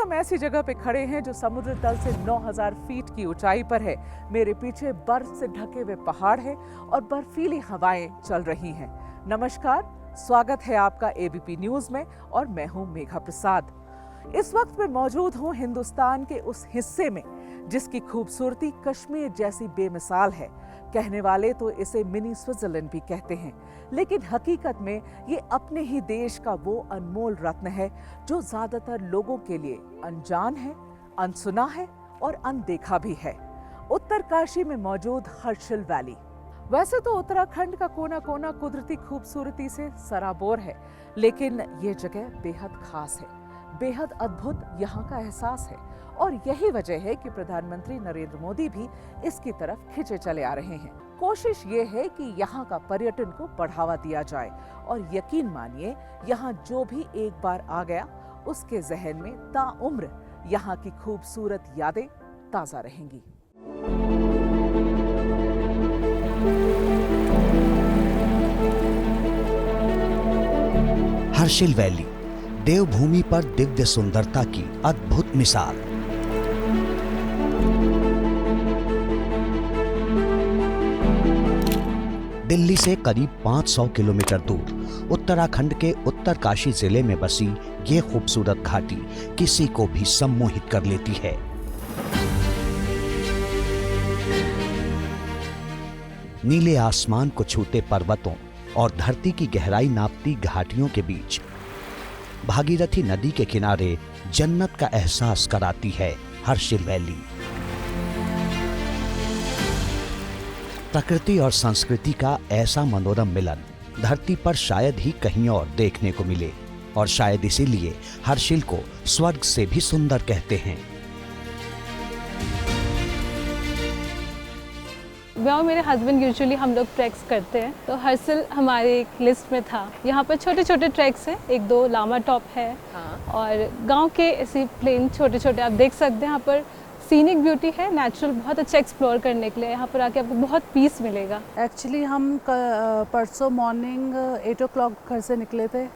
हम ऐसी जगह पे खड़े हैं जो समुद्र तल से 9000 फीट की ऊंचाई पर है। मेरे पीछे बर्फ से ढके हुए पहाड़ हैं और बर्फीली हवाएं चल रही हैं। नमस्कार, स्वागत है आपका एबीपी न्यूज में और मैं हूं मेघा प्रसाद। इस वक्त मैं मौजूद हूं हिंदुस्तान के उस हिस्से में जिसकी खूबसूरती कश्मीर जैसी बेमिसाल है। कहने वाले तो इसे मिनी स्विट्जरलैंड भी कहते हैं, लेकिन हकीकत में ये अपने ही देश का वो अनमोल रत्न है जो ज्यादातर लोगों के लिए अनजान है, अनसुना है और अनदेखा भी है। उत्तरकाशी में मौजूद हर्षिल वैली। वैसे तो उत्तराखंड का कोना कोना कुदरती खूबसूरती से सराबोर है, लेकिन ये जगह बेहद खास है, बेहद अद्भुत यहाँ का एहसास है और यही वजह है कि प्रधानमंत्री नरेंद्र मोदी भी इसकी तरफ खिंचे चले आ रहे हैं। कोशिश ये है कि यहाँ का पर्यटन को बढ़ावा दिया जाए और यकीन मानिए यहाँ जो भी एक बार आ गया उसके जहन में ताउम्र यहाँ की खूबसूरत यादें ताजा रहेंगी। हर्षिल वैली देवभूमि पर दिव्य सुंदरता की अद्भुत मिसाल। दिल्ली से करीब 500 किलोमीटर दूर उत्तराखंड के उत्तरकाशी जिले में बसी ये खूबसूरत घाटी किसी को भी सम्मोहित कर लेती है। नीले आसमान को छूते पर्वतों और धरती की गहराई नापती घाटियों के बीच भागीरथी नदी के किनारे जन्नत का एहसास कराती है हर्षिल वैली। प्रकृति और संस्कृति का ऐसा मनोरम मिलन धरती पर शायद ही कहीं और देखने को मिले और शायद इसीलिए हर्षिल को स्वर्ग से भी सुंदर कहते हैं। मैं और मेरे हस्बैंड यूजुअली हम लोग ट्रैक्स करते हैं, तो हर्षिल हमारे एक लिस्ट में था। यहाँ पर छोटे छोटे ट्रैक्स हैं, एक दो लामा टॉप है। हाँ। और गांव के ऐसे प्लेन छोटे छोटे आप देख सकते हैं। यहाँ पर सीनिक ब्यूटी है, नेचुरल, बहुत अच्छा एक्सप्लोर करने के लिए। यहाँ पर आके आपको बहुत पीस मिलेगा। एक्चुअली हम परसों मॉर्निंग 8 o'clock घर से निकले थे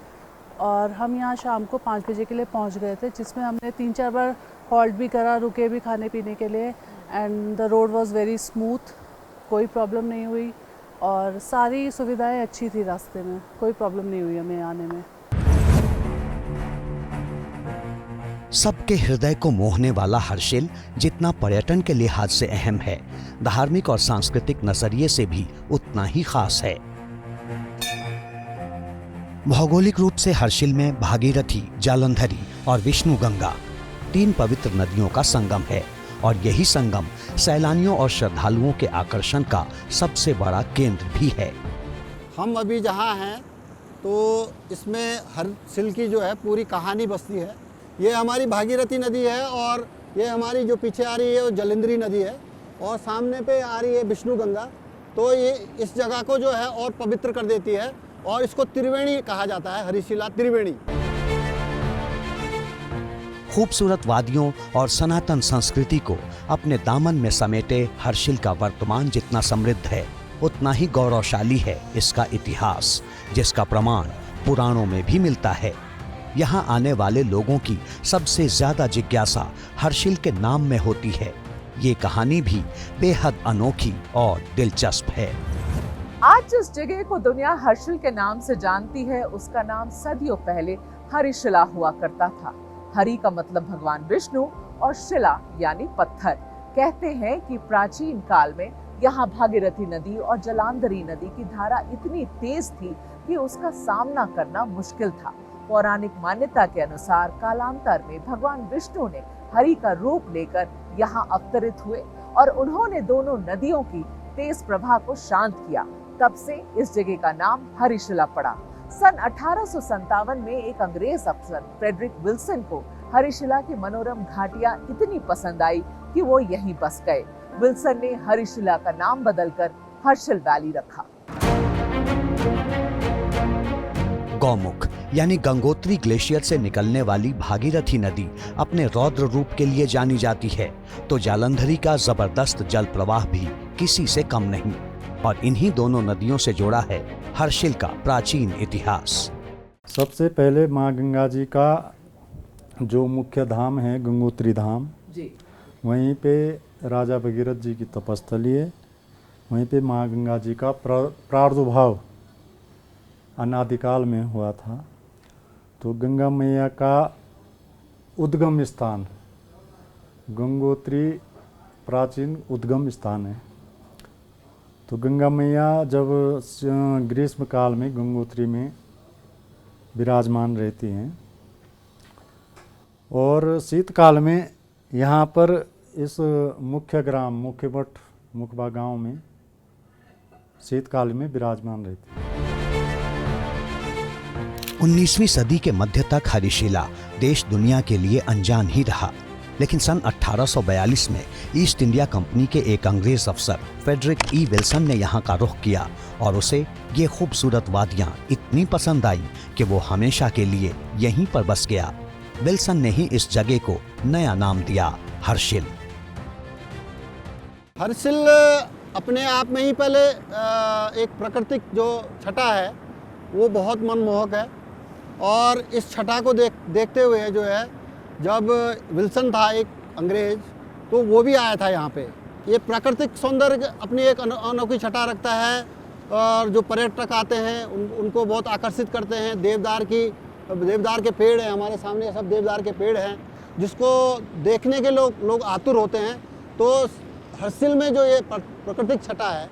और हम यहाँ शाम को 5 बजे के लिए पहुँच गए थे, जिसमें हमने 3-4 बार हॉल्ट भी करा, रुके भी खाने पीने के लिए। And the road was very smooth, कोई प्रॉब्लम नहीं हुई और सारी सुविधाएं अच्छी थी। रास्ते में कोई प्रॉब्लम नहीं हुई हमें आने में। सबके हृदय को मोहने वाला हर्षिल जितना पर्यटन के लिहाज से अहम है, धार्मिक और सांस्कृतिक नजरिए से भी उतना ही खास है। भौगोलिक रूप से हर्षिल में भागीरथी, जालंधरी और विष्णु गंगा 3 पवित्र नदियों का संगम है और यही संगम सैलानियों और श्रद्धालुओं के आकर्षण का सबसे बड़ा केंद्र भी है। हम अभी जहाँ हैं तो इसमें हर्षिल की जो है पूरी कहानी बसती है। ये हमारी भागीरथी नदी है और ये हमारी जो पीछे आ रही है वो जालंधरी नदी है और सामने पे आ रही है विष्णु गंगा। तो ये इस जगह को जो है और पवित्र कर देती है और इसको त्रिवेणी कहा जाता है, हर्षिला त्रिवेणी। खूबसूरत वादियों और सनातन संस्कृति को अपने दामन में समेटे हर्षिल का वर्तमान जितना समृद्ध है, उतना ही गौरवशाली है इसका इतिहास, जिसका प्रमाण पुराणों में भी मिलता है। यहाँ आने वाले लोगों की सबसे ज्यादा जिज्ञासा हर्षिल के नाम में होती है। ये कहानी भी बेहद अनोखी और दिलचस्प है। आज जिस जगह को दुनिया हर्षिल के नाम से जानती है, उसका नाम सदियों पहले हरिशिला हुआ करता था। हरि का मतलब भगवान विष्णु और शिला यानी पत्थर। कहते हैं कि प्राचीन काल में यहाँ भागीरथी नदी और जालंधरी नदी की धारा इतनी तेज थी कि उसका सामना करना मुश्किल था। पौराणिक मान्यता के अनुसार कालांतर में भगवान विष्णु ने हरि का रूप लेकर यहाँ अवतरित हुए और उन्होंने दोनों नदियों की तेज प्रवाह को शांत किया। तब से इस जगह का नाम हरिशिला पड़ा। सन 1857 में एक अंग्रेज अफसर फ्रेडरिक विल्सन को हरिशिला की मनोरम घाटियां इतनी पसंद आई कि वो यहीं बस गए। विल्सन ने हरिशिला का नाम बदलकर हर्षिल वैली रखा। गौमुख यानी गंगोत्री ग्लेशियर से निकलने वाली भागीरथी नदी अपने रौद्र रूप के लिए जानी जाती है, तो जालंधरी का जबरदस्त जल प्रवाह भी किसी से कम नहीं और इन्हीं दोनों नदियों से जोड़ा है हर्षिल का प्राचीन इतिहास। सबसे पहले माँ गंगा जी का जो मुख्य धाम है गंगोत्री धाम, जी। वहीं पे राजा भगीरथ जी की तपस्थली है। वहीं पे माँ गंगा जी का प्रादुर्भाव अनादिकाल में हुआ था। तो गंगा मैया का उद्गम स्थान गंगोत्री प्राचीन उद्गम स्थान है। तो गंगा मैया जब ग्रीष्म काल में गंगोत्री में विराजमान रहती हैं और शीतकाल में यहाँ पर इस मुख्य ग्राम मुख्यमठ मुखबा गांव में शीतकाल में विराजमान रहती है। 19वीं सदी के मध्य तक हरिशिला देश दुनिया के लिए अनजान ही रहा, लेकिन सन 1842 में ईस्ट इंडिया कंपनी के एक अंग्रेज अफसर फ्रेडरिक ई विल्सन ने यहाँ का रुख किया और उसे ये खूबसूरत वादियाँ इतनी पसंद आई कि वो हमेशा के लिए यहीं पर बस गया। विल्सन ने ही इस जगह को नया नाम दिया हर्षिल। हर्षिल अपने आप में ही पहले एक प्राकृतिक जो छटा है वो बहुत मनमोहक है, और इस छटा को देखते हुए जो है, जब विल्सन था एक अंग्रेज, तो वो भी आया था यहाँ पे। ये प्राकृतिक सौंदर्य अपनी एक अनोखी छटा रखता है, और जो पर्यटक आते हैं उनको बहुत आकर्षित करते हैं। देवदार के पेड़ हैं हमारे सामने, ये सब देवदार के पेड़ हैं जिसको देखने के लोग आतुर होते हैं। तो हर्षिल में जो ये प्राकृतिक छटा है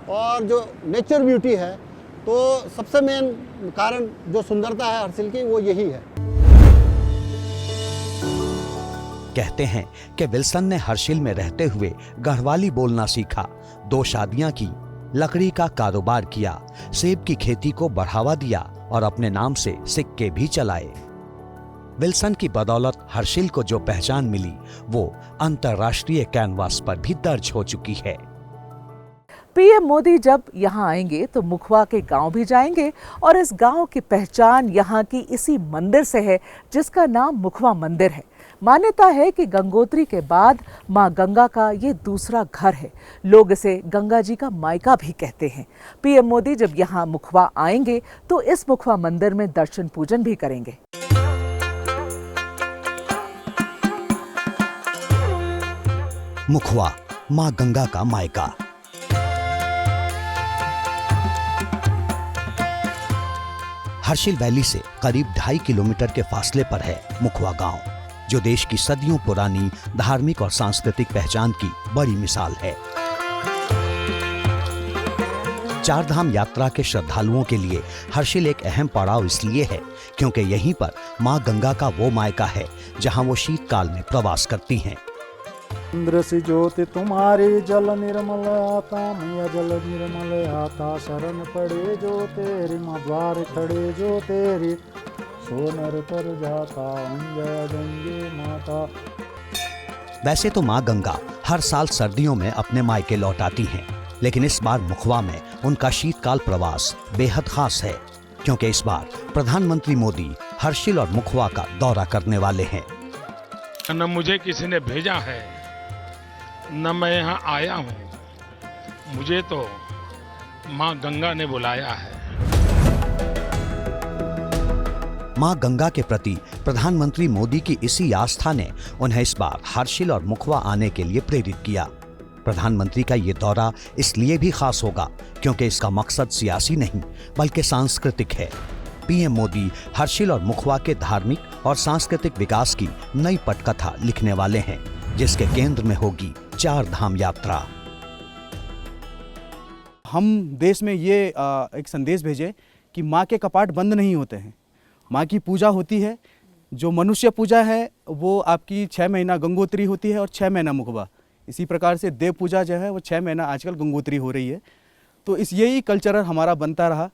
और जो नेचर ब्यूटी है, तो सबसे मेन कारण जो सुंदरता है हर्षिल की, वो यही है। कहते हैं कि विल्सन ने हर्षिल में रहते हुए गढ़वाली बोलना सीखा, 2 शादियां की, लकड़ी का कारोबार किया, सेब की खेती को बढ़ावा दिया और अपने नाम से सिक्के भी चलाए। विल्सन की बदौलत हर्षिल को जो पहचान मिली वो अंतर्राष्ट्रीय कैनवास पर भी दर्ज हो चुकी है। पीएम मोदी जब यहाँ आएंगे तो मुखवा के गांव भी जाएंगे, और इस गांव की पहचान यहाँ की इसी मंदिर से है जिसका नाम मुखवा मंदिर है। मान्यता है कि गंगोत्री के बाद मां गंगा का ये दूसरा घर है। लोग इसे गंगा जी का मायका भी कहते हैं। पीएम मोदी जब यहाँ मुखवा आएंगे तो इस मुखवा मंदिर में दर्शन पूजन भी करेंगे। मुखवा, मां गंगा का मायका। हर्षिल वैली से करीब 2.5 किलोमीटर के फासले पर है मुखवा गांव, जो देश की सदियों पुरानी धार्मिक और सांस्कृतिक पहचान की बड़ी मिसाल है। 4 धाम यात्रा के श्रद्धालुओं के लिए हर्षिल एक अहम पड़ाव इसलिए है क्योंकि यहीं पर मां गंगा का वो मायका है जहां वो शीतकाल में प्रवास करती हैं। इंद्र सी ज्योति तुम्हारी जल निर्मल आता, मैया जल निर्मल आता, शरण पड़े जो तेरी, माँ द्वार खड़े जो तेरी, सोनर कर जाता जय गंगे माता। वैसे तो मां गंगा हर साल सर्दियों में अपने मायके लौट आती हैं, लेकिन इस बार मुखवा में उनका शीतकाल प्रवास बेहद खास है क्योंकि इस बार प्रधानमंत्री मोदी हर्षिल और मुखवा का दौरा करने वाले हैं। न मुझे किसी ने भेजा है, न मैं यहाँ आया हूँ, मुझे तो माँ गंगा ने बुलाया है। मां गंगा के प्रति प्रधानमंत्री मोदी की इसी आस्था ने उन्हें इस बार हर्षिल और मुखवा आने के लिए प्रेरित किया। प्रधानमंत्री का ये दौरा इसलिए भी खास होगा क्योंकि इसका मकसद सियासी नहीं बल्कि सांस्कृतिक है। पीएम मोदी हर्षिल और मुखवा के धार्मिक और सांस्कृतिक विकास की नई पटकथा लिखने वाले हैं, जिसके केंद्र में होगी 4 धाम यात्रा। हम देश में ये एक संदेश भेजें कि माँ के कपाट बंद नहीं होते हैं, माँ की पूजा होती है। जो मनुष्य पूजा है वो आपकी 6 महीना गंगोत्री होती है और 6 महीना मुखबा। इसी प्रकार से देव पूजा जो है वो 6 महीना आजकल गंगोत्री हो रही है। तो यही कल्चरल हमारा बनता रहा,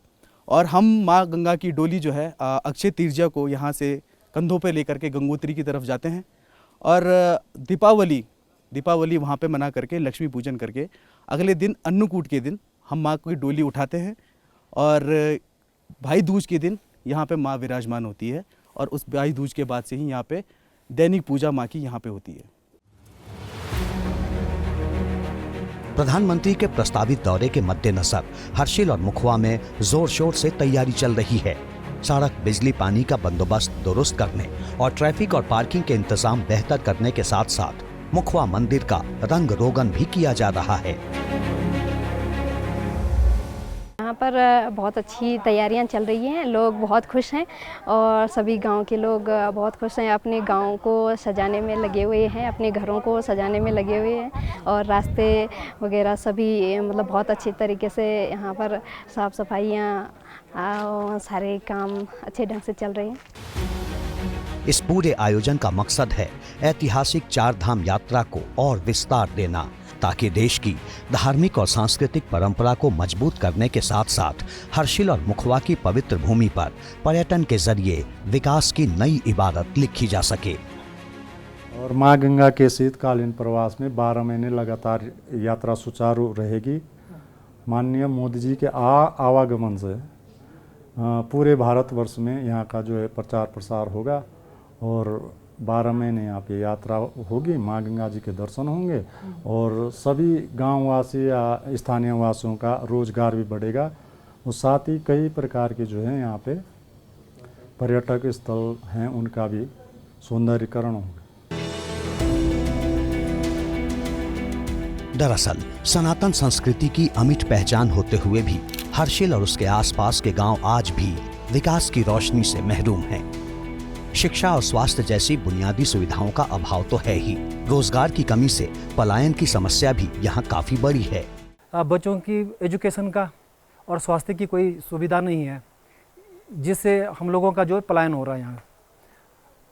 और हम माँ गंगा की डोली जो है अक्षय तृतीया को यहाँ से कंधों पे लेकर के गंगोत्री की तरफ जाते हैं, और दीपावली वहाँ पे मना करके लक्ष्मी पूजन करके अगले दिन अन्नकूट के दिन हम माँ की डोली उठाते हैं, और भाई दूज के दिन यहाँ पे माँ विराजमान होती है, और उस भाई दूज के बाद से ही यहाँ पे दैनिक पूजा माँ की यहाँ पे होती है। प्रधानमंत्री के प्रस्तावित दौरे के मद्देनजर हर्षिल और मुखवा में जोर शोर से तैयारी चल रही है। सड़क, बिजली, पानी का बंदोबस्त दुरुस्त करने और ट्रैफिक और पार्किंग के इंतजाम बेहतर करने के साथ साथ मुखवा मंदिर का रंग रोगन भी किया जा रहा है। यहाँ पर बहुत अच्छी तैयारियां चल रही हैं, लोग बहुत खुश हैं और सभी गांव के लोग बहुत खुश हैं, अपने गांव को सजाने में लगे हुए हैं, अपने घरों को सजाने में लगे हुए हैं और रास्ते वगैरह सभी मतलब बहुत अच्छे तरीके से यहाँ पर साफ़ सफाइयाँ सारे काम अच्छे ढंग से चल रहे हैं। इस पूरे आयोजन का मकसद है ऐतिहासिक चार धाम यात्रा को और विस्तार देना, ताकि देश की धार्मिक और सांस्कृतिक परंपरा को मजबूत करने के साथ साथ हर्षिल और मुखवा की पवित्र भूमि पर पर्यटन के जरिए विकास की नई इबारत लिखी जा सके। और माँ गंगा के शीतकालीन प्रवास में 12 महीने लगातार यात्रा सुचारू रहेगी। माननीय मोदी जी के आवागमन से पूरे भारतवर्ष में यहाँ का जो है प्रचार प्रसार होगा और 12 महीने यहाँ पे यात्रा होगी, माँ गंगा जी के दर्शन होंगे और सभी गांववासी या स्थानीय वासियों का रोजगार भी बढ़ेगा और साथ ही कई प्रकार के जो है यहाँ पे पर्यटक स्थल हैं उनका भी सौंदर्यीकरण होगा। दरअसल सनातन संस्कृति की अमिट पहचान होते हुए भी हर्षिल और उसके आसपास के गांव आज भी विकास की रोशनी से महरूम हैं। शिक्षा और स्वास्थ्य जैसी बुनियादी सुविधाओं का अभाव तो है ही, रोजगार की कमी से पलायन की समस्या भी यहाँ काफी बड़ी है। बच्चों की एजुकेशन का और स्वास्थ्य की कोई सुविधा नहीं है, जिससे हम लोगों का जो पलायन हो रहा है यहाँ।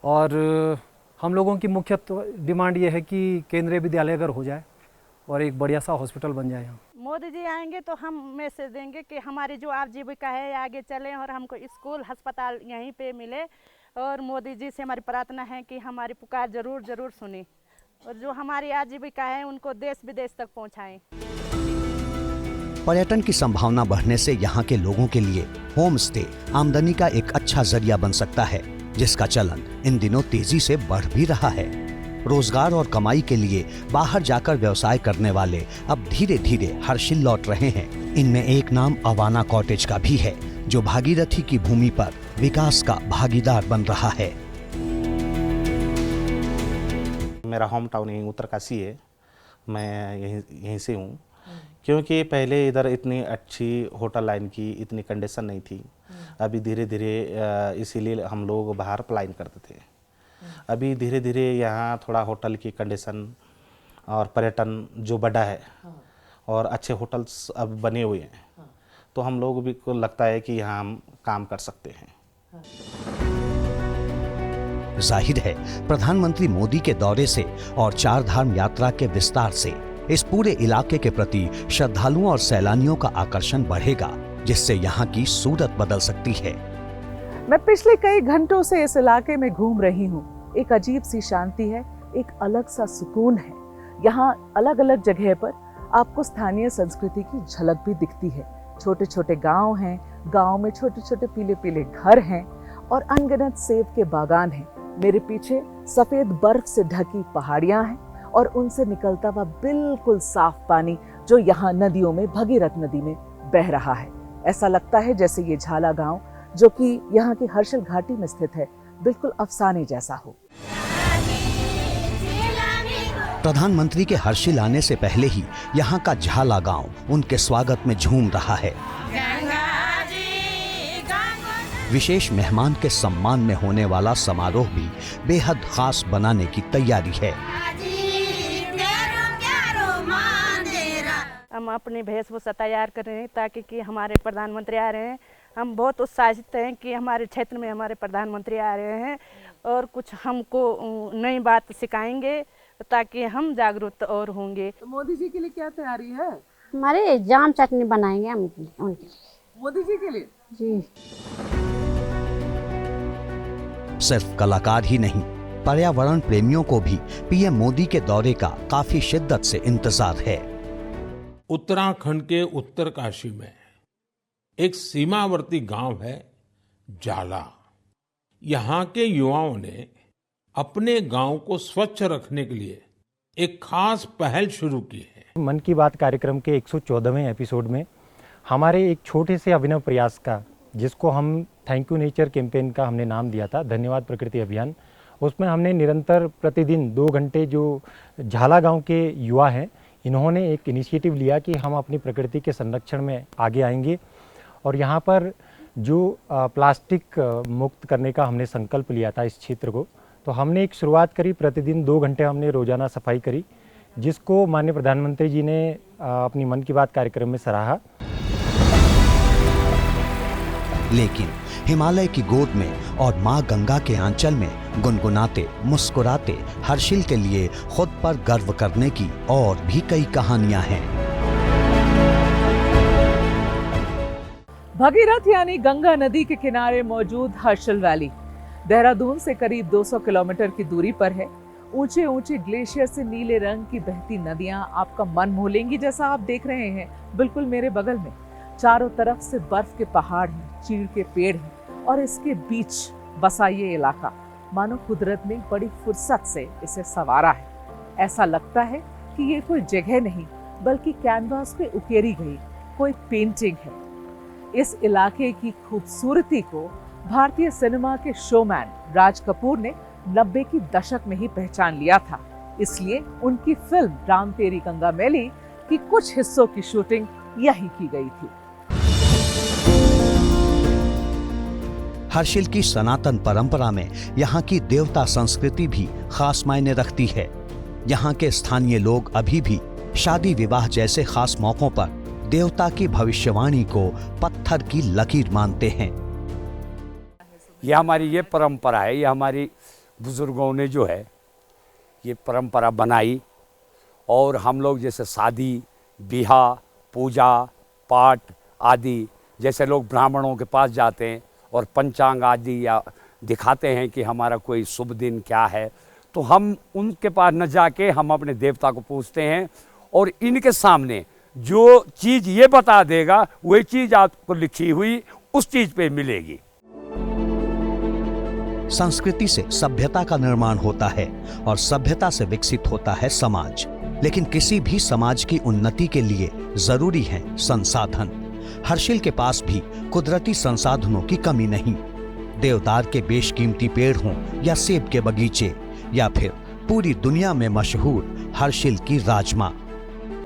और हम लोगों की मुख्य डिमांड ये है कि केंद्रीय विद्यालय अगर हो जाए और एक बढ़िया सा हॉस्पिटल बन जाए यहाँ। मोदी जी आएंगे तो हम मैसेज देंगे कि हमारी जो आजीविका है आगे चले और हमको स्कूल अस्पताल यहीं पे मिले और मोदी जी से हमारी प्रार्थना है कि हमारी पुकार जरूर सुने और जो हमारी आजीविका है उनको देश विदेश तक पहुंचाएं। पर्यटन की संभावना बढ़ने से यहाँ के लोगों के लिए होम स्टे आमदनी का एक अच्छा जरिया बन सकता है, जिसका चलन इन दिनों तेजी से बढ़ भी रहा है। रोजगार और कमाई के लिए बाहर जाकर व्यवसाय करने वाले अब धीरे धीरे हर्षिल लौट रहे हैं। इनमें एक नाम अवाना कॉटेज का भी है, जो भागीरथी की भूमि पर विकास का भागीदार बन रहा है। मेरा होम टाउन यहीं उत्तरकाशी है, मैं यहीं से हूँ। क्योंकि पहले इधर इतनी अच्छी होटल लाइन की इतनी कंडीशन नहीं थी, अभी धीरे धीरे इसीलिए हम लोग बाहर पलायन करते थे। अभी धीरे धीरे यहाँ थोड़ा होटल की कंडीशन और पर्यटन जो बढ़ा है और अच्छे होटल्स अब बने हुए हैं, तो हम लोग भी को लगता है कि यहाँ हम काम कर सकते हैं। जाहिर है प्रधानमंत्री मोदी के दौरे से और चार धाम यात्रा के विस्तार से इस पूरे इलाके के प्रति श्रद्धालुओं और सैलानियों का आकर्षण बढ़ेगा, जिससे यहाँ की सूरत बदल सकती है। मैं पिछले कई घंटों से इस इलाके में घूम रही हूँ। एक अजीब सी शांति है, एक अलग सा सुकून है। यहाँ अलग अलग जगह पर आपको स्थानीय संस्कृति की झलक भी दिखती है। छोटे छोटे गांव हैं, गांव में छोटे छोटे पीले पीले घर हैं और अनगिनत सेब के बागान हैं। मेरे पीछे सफेद बर्फ से ढकी पहाड़ियां हैं और उनसे निकलता हुआ बिल्कुल साफ पानी जो यहाँ नदियों में भगीरथ नदी में बह रहा है। ऐसा लगता है जैसे ये झाला गांव, जो कि यहाँ की हर्षिल घाटी में स्थित है, बिल्कुल अफसाने जैसा हो। प्रधानमंत्री के हर्षिल आने से पहले ही यहाँ का झाला गांव उनके स्वागत में झूम रहा है। विशेष मेहमान के सम्मान में होने वाला समारोह भी बेहद खास बनाने की तैयारी है। हम अपनी वेशभूषा तैयार कर रहे हैं ताकि कि हमारे प्रधानमंत्री आ रहे हैं। हम बहुत उत्साहित हैं कि हमारे क्षेत्र में हमारे प्रधानमंत्री आ रहे हैं और कुछ हमको नई बात सिखाएंगे ताकि हम जागरूक और होंगे। तो मोदी जी के लिए क्या तैयारी है? हमारे जाम चटनी बनाएंगे हम उनके लिए। मोदी जी के लिए? जी। सिर्फ कलाकार ही नहीं, पर्यावरण प्रेमियों को भी पीएम मोदी के दौरे का काफी शिद्दत से इंतजार है। उत्तराखंड के उत्तरकाशी में एक सीमावर्ती गांव है जाला। यहाँ के युवाओं ने अपने गांव को स्वच्छ रखने के लिए एक खास पहल शुरू की है। मन की बात कार्यक्रम के 114वें एपिसोड में हमारे एक छोटे से अभिनव प्रयास का जिसको हम थैंक यू नेचर कैंपेन का हमने नाम दिया था, धन्यवाद प्रकृति अभियान। उसमें हमने निरंतर प्रतिदिन 2 घंटे जो झाला गांव के युवा हैं, इन्होंने एक इनिशिएटिव लिया कि हम अपनी प्रकृति के संरक्षण में आगे आएंगे और यहाँ पर जो प्लास्टिक मुक्त करने का हमने संकल्प लिया था इस क्षेत्र को, तो हमने एक शुरुआत करी। प्रतिदिन 2 घंटे हमने रोजाना सफाई करी, जिसको माननीय प्रधानमंत्री जी ने अपनी मन की बात कार्यक्रम में सराहा। लेकिन हिमालय की गोद में और मां गंगा के आंचल में गुनगुनाते मुस्कुराते हर्षिल के लिए खुद पर गर्व करने की और भी कई कहानियां हैं। भगीरथ यानी गंगा नदी के किनारे मौजूद हर्षिल वैली देहरादून से करीब 200 किलोमीटर की दूरी पर है। ऊंचे ऊंचे ग्लेशियर से नीले रंग की बहती नदियां आपका मन मोह लेंगी, जैसा आप देख रहे हैं बिल्कुल मेरे बगल में। चारों तरफ से बर्फ के पहाड़ हैं, चीड़ के पेड़ हैं और इसके बीच बसा ये इलाका मानो कुदरत ने बड़ी फुर्सत से इसे संवारा है। ऐसा लगता है कि ये कोई जगह नहीं बल्कि कैनवास पे उकेरी गई कोई पेंटिंग है। इस इलाके की खूबसूरती को भारतीय सिनेमा के शोमैन राज कपूर ने 90 की दशक में ही पहचान लिया था। इसलिए उनकी फिल्म राम तेरी गंगा मैली की कुछ हिस्सों की शूटिंग यहीं की गई थी। हर्षिल की सनातन परंपरा में यहाँ की देवता संस्कृति भी खास मायने रखती है। यहाँ के स्थानीय लोग अभी भी शादी विवाह जैसे खास मौकों पर देवता की भविष्यवाणी को पत्थर की लकीर मानते हैं। यह हमारी ये परंपरा है, ये हमारी बुजुर्गों ने जो है ये परंपरा बनाई और हम लोग जैसे शादी ब्याह पूजा पाठ आदि जैसे लोग ब्राह्मणों के पास जाते हैं और पंचांग आदि या दिखाते हैं कि हमारा कोई शुभ दिन क्या है, तो हम उनके पास न जाके हम अपने देवता को पूछते हैं और इनके सामने जो चीज़ ये बता देगा वही चीज़ आपको लिखी हुई उस चीज़ पे मिलेगी। संस्कृति से सभ्यता का निर्माण होता है और सभ्यता से विकसित होता है समाज। लेकिन किसी भी समाज की उन्नति के लिए जरूरी है संसाधन। हर्षिल के पास भी कुदरती संसाधनों की कमी नहीं। देवदार के बेशकीमती पेड़ हों या सेब के बगीचे या फिर पूरी दुनिया में मशहूर हर्षिल की राजमा।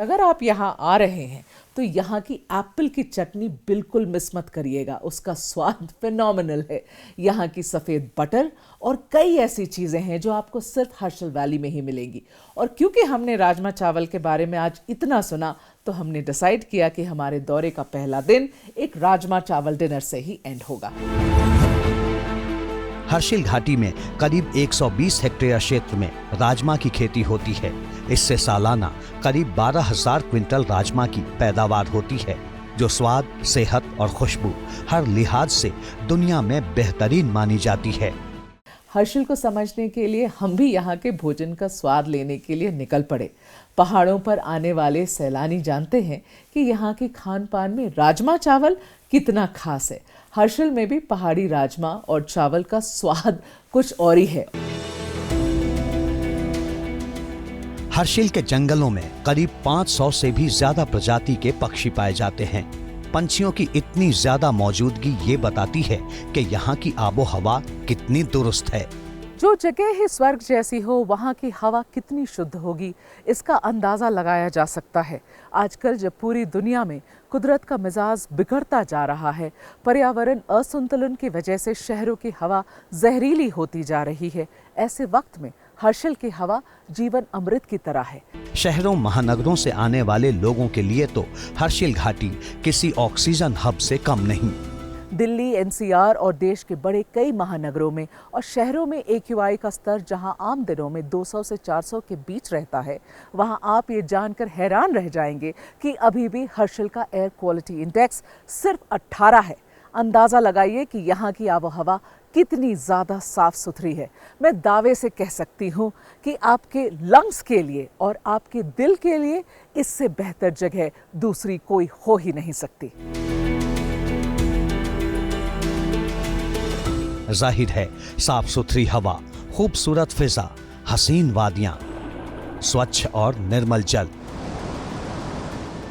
अगर आप यहाँ आ रहे हैं तो यहाँ की एप्पल की चटनी बिल्कुल मिस मत करिएगा, उसका स्वाद फिनोमिनल है। यहाँ की सफ़ेद बटर और कई ऐसी चीज़ें हैं जो आपको सिर्फ हर्षिल वैली में ही मिलेंगी। और क्योंकि हमने राजमा चावल के बारे में आज इतना सुना तो हमने डिसाइड किया कि हमारे दौरे का पहला दिन एक राजमा चावल डिनर से ही एंड होगा। हर्षिल घाटी में करीब 120 हेक्टेयर क्षेत्र में राजमा की खेती होती है। इससे सालाना करीब 12,000 क्विंटल राजमा की पैदावार होती है, जो स्वाद, सेहत और खुशबू हर लिहाज से दुनिया में बेहतरीन मानी जाती है। हर्षिल को समझने के लिए हम भी यहाँ के भोजन का स्वाद लेने के लिए निकल पड़े। पहाड़ों पर आने वाले सैलानी जानते हैं कि यहाँ के खान पान में राजमा चावल कितना खास है। हर्षिल में भी पहाड़ी राजमा और चावल का स्वाद कुछ और ही है। हर्षिल के जंगलों में करीब 500 से भी ज्यादा प्रजाति के पक्षी पाए जाते हैं। पंछियों की इतनी ज्यादा मौजूदगी ये बताती है कि यहाँ की आबो हवा कितनी दुरुस्त है। जो जगह ही स्वर्ग जैसी हो वहाँ की हवा कितनी शुद्ध होगी, इसका अंदाज़ा लगाया जा सकता है। आजकल जब पूरी दुनिया में कुदरत का मिजाज बिगड़ता जा रहा है, पर्यावरण असंतुलन की वजह से शहरों की हवा जहरीली होती जा रही है, ऐसे वक्त में हर्षिल की हवा जीवन अमृत की तरह है। शहरों महानगरों से आने वाले लोगों के लिए तो हर्षिल घाटी किसी ऑक्सीजन हब से कम नहीं। दिल्ली, एनसीआर और देश के बड़े कई महानगरों में और शहरों में AQI का स्तर जहां आम दिनों में 200 से 400 के बीच रहता है, वहां आप ये जानकर हैरान रह जाएंगे कि अभी भी हर्षिल का एयर क्वालिटी इंडेक्स सिर्फ 18 है। अंदाज़ा लगाइए कि यहाँ की आबोहवा कितनी ज़्यादा साफ सुथरी है। मैं दावे से कह सकती हूँ कि आपके लंग्स के लिए और आपके दिल के लिए इससे बेहतर जगह दूसरी कोई हो ही नहीं सकती। जाहिर है, साफ सुथरी हवा, खूबसूरत फिजा, हसीन वादियां, स्वच्छ और निर्मल जल,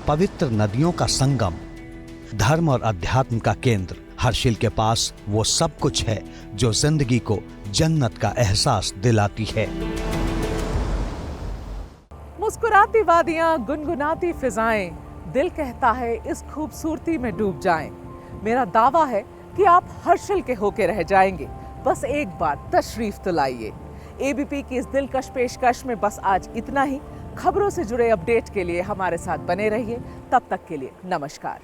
पवित्र नदियों का संगम, धर्म और अध्यात्म का केंद्र हर्षिल के पास वो सब कुछ है जो जिंदगी को जन्नत का एहसास दिलाती है। मुस्कुराती वादियां, गुनगुनाती फिजाएं, दिल कहता है इस खूबसूरती में डूब जाएं। मेरा दावा है कि आप हर्षिल के होके रह जाएंगे। बस एक बार तशरीफ तो लाइए। एबीपी की इस दिलकश पेशकश में बस आज इतना ही। खबरों से जुड़े अपडेट के लिए हमारे साथ बने रहिए। तब तक के लिए नमस्कार।